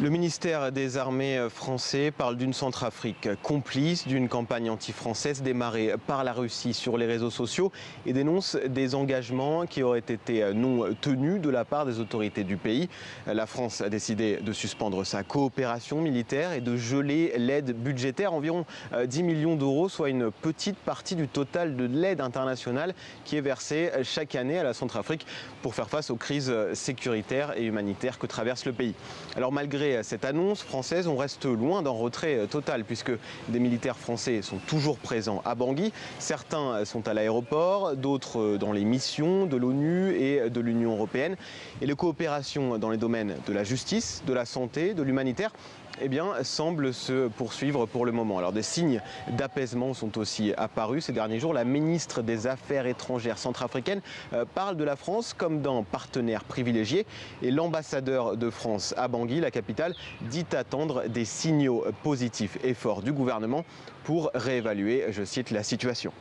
Le ministère des Armées français parle d'une Centrafrique complice d'une campagne anti-française démarrée par la Russie sur les réseaux sociaux et dénonce des engagements qui auraient été non tenus de la part des autorités du pays. La France a décidé de suspendre sa coopération militaire et de geler l'aide budgétaire, environ 10 millions d'euros, soit une petite partie du total de l'aide internationale qui est versée chaque année à la Centrafrique pour faire face aux crises sécuritaires et humanitaires que traverse le pays. Alors malgré cette annonce française, on reste loin d'un retrait total puisque des militaires français sont toujours présents à Bangui. Certains sont à l'aéroport, d'autres dans les missions de l'ONU et de l'Union européenne. Et les coopérations dans les domaines de la justice, de la santé, de l'humanitaire, semblent se poursuivre pour le moment. Alors des signes d'apaisement sont aussi apparus ces derniers jours. La ministre des Affaires étrangères centrafricaine parle de la France comme d'un partenaire privilégié et l'ambassadeur de France à Bangui, la capitale, dit attendre des signaux positifs et forts du gouvernement pour réévaluer, je cite, la situation.